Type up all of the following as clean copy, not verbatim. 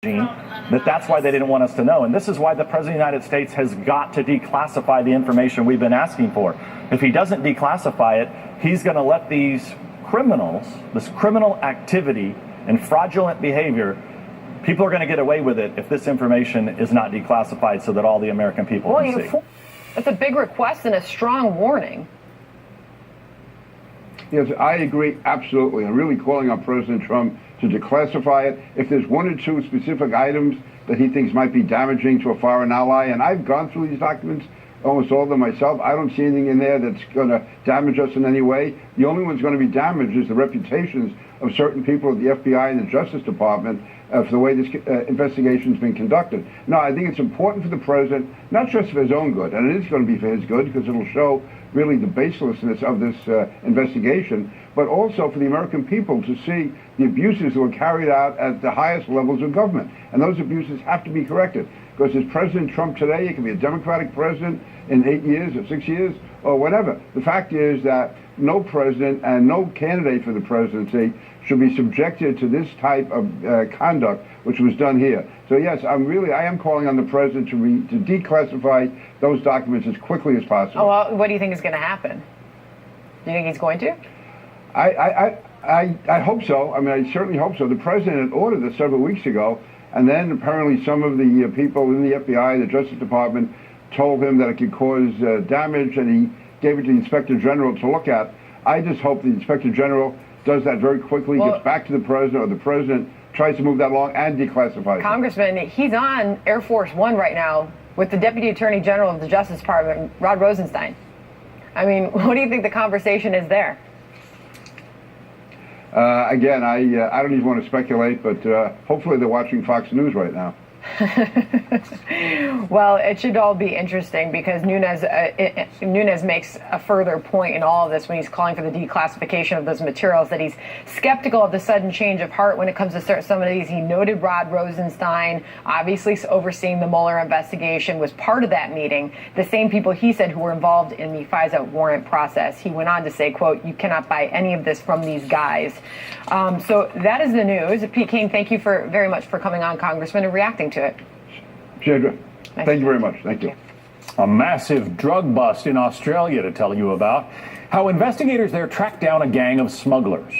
that's why they didn't want us to know. And this is why the President of the United States has got to declassify the information we've been asking for. If he doesn't declassify it, he's going to let these criminals, this criminal activity and fraudulent behavior, people are going to get away with it if this information is not declassified so that all the American people can see. That's a big request and a strong warning. Yes, I agree absolutely. I'm really calling on President Trump to declassify it. If there's one or two specific items that he thinks might be damaging to a foreign ally, and I've gone through these documents, almost all of them myself, I don't see anything in there that's going to damage us in any way. The only one's going to be damaged is the reputations of certain people at the F.B.I. and the Justice Department for the way this investigation's been conducted. No, I think it's important for the president, not just for his own good, and it is going to be for his good because it'll show really the baselessness of this investigation, but also for the American people to see the abuses that were carried out at the highest levels of government. And those abuses have to be corrected. Because as President Trump today, it can be a Democratic president in 8 years or 6 years or whatever. The fact is that no president and no candidate for the presidency should be subjected to this type of conduct which was done here. So yes, I am calling on the president to declassify those documents as quickly as possible. Oh, well, what do you think is going to happen? Do you think he's going to? I hope so. I mean, I certainly hope so. The president had ordered this several weeks ago, and then apparently some of the people in the FBI, the Justice Department, told him that it could cause damage, and he gave it to the Inspector General to look at. I just hope the Inspector General does that very quickly, gets back to the president, or the president tries to move that along and declassifies it. Congressman, he's on Air Force One right now with the Deputy Attorney General of the Justice Department, Rod Rosenstein. I mean, what do you think the conversation is there? Again, I don't even want to speculate, but hopefully they're watching Fox News right now. Well, it should all be interesting because Nunes makes a further point in all of this when he's calling for the declassification of those materials, that he's skeptical of the sudden change of heart when it comes to some of these. He noted Rod Rosenstein, obviously overseeing the Mueller investigation, was part of that meeting. The same people he said who were involved in the FISA warrant process. He went on to say, quote, "You cannot buy any of this from these guys." So that is the news. Pete King, thank you very much for coming on, Congressman, and reacting to it. Chandra, thank you very much. Thank you. A massive drug bust in Australia to tell you about. How investigators there tracked down a gang of smugglers.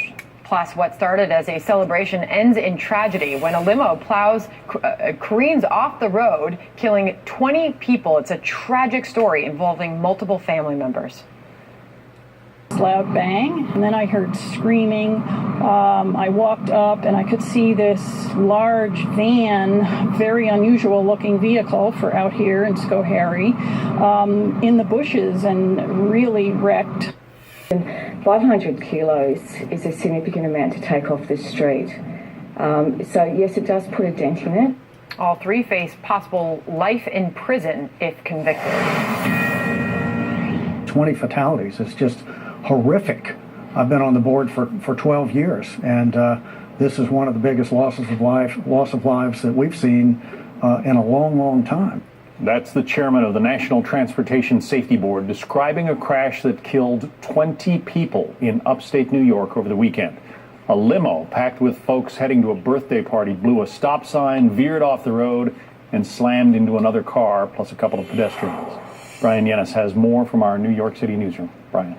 Plus, what started as a celebration ends in tragedy when a limo careens off the road, killing 20 people. It's a tragic story involving multiple family members. Loud bang, and then I heard screaming. I walked up and I could see this large van, very unusual looking vehicle for out here in Schoharie, in the bushes and really wrecked. 500 kilos is a significant amount to take off the street. So yes, it does put a dent in it. All three face possible life in prison if convicted. 20 fatalities. It's just horrific. I've been on the board for 12 years, and this is one of the biggest loss of lives that we've seen in a long, long time. That's the chairman of the National Transportation Safety Board describing a crash that killed 20 people in upstate New York over the weekend. A limo packed with folks heading to a birthday party blew a stop sign, veered off the road, and slammed into another car, plus a couple of pedestrians. Brian Yennis has more from our New York City newsroom. Brian.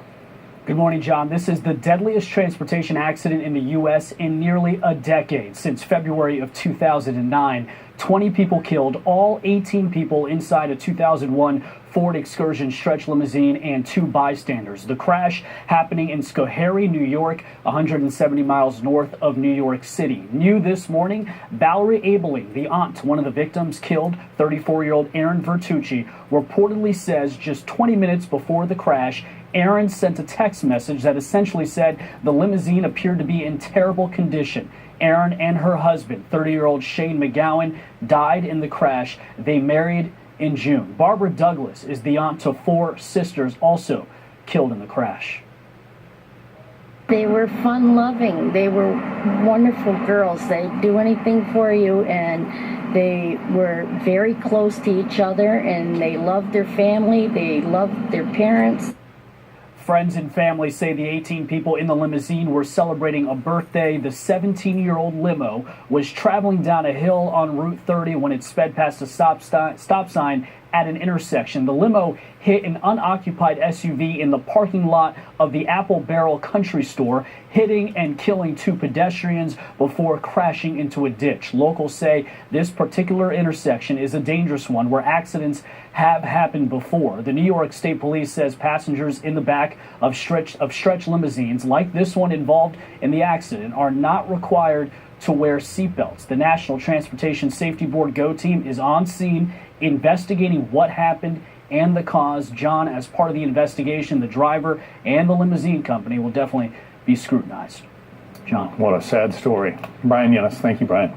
Good morning, John. This is the deadliest transportation accident in the U.S. in nearly a decade, since February of 2009. 20 people killed, all 18 people inside a 2001 Ford Excursion stretch limousine and 2 bystanders. The crash happening in Schoharie, New York, 170 miles north of New York City. New this morning, Valerie Abeling, the aunt to one of the victims killed, 34-year-old Aaron Vertucci, reportedly says just 20 minutes before the crash, Aaron sent a text message that essentially said the limousine appeared to be in terrible condition. Aaron and her husband, 30-year-old Shane McGowan, died in the crash. They married in June. Barbara Douglas is the aunt to 4 sisters also killed in the crash. They were fun-loving. They were wonderful girls. They'd do anything for you, and they were very close to each other, and they loved their family. They loved their parents. Friends and family say the 18 people in the limousine were celebrating a birthday. The 17-year-old limo was traveling down a hill on Route 30 when it sped past a stop sign at an intersection. The limo hit an unoccupied SUV in the parking lot of the Apple Barrel Country Store, hitting and killing 2 pedestrians before crashing into a ditch. Locals say this particular intersection is a dangerous one where accidents have happened before. The New York State Police says passengers in the back of stretch limousines like this one involved in the accident are not required to wear seatbelts. The National Transportation Safety Board GO team is on scene investigating what happened and the cause. John, as part of the investigation, the driver and the limousine company will definitely be scrutinized. John. What a sad story. Brian Yennis. Thank you, Brian.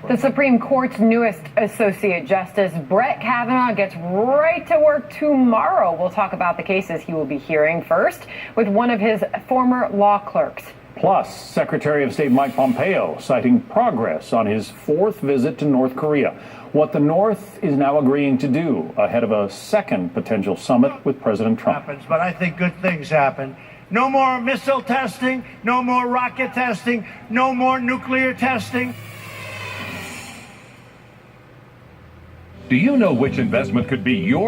The Supreme Court's newest Associate Justice, Brett Kavanaugh, gets right to work tomorrow. We'll talk about the cases he will be hearing first with one of his former law clerks. Plus, Secretary of State Mike Pompeo citing progress on his 4th visit to North Korea. What the North is now agreeing to do ahead of a second potential summit with President Trump. But I think good things happen. No more missile testing, no more rocket testing, no more nuclear testing. Do you know which investment could be your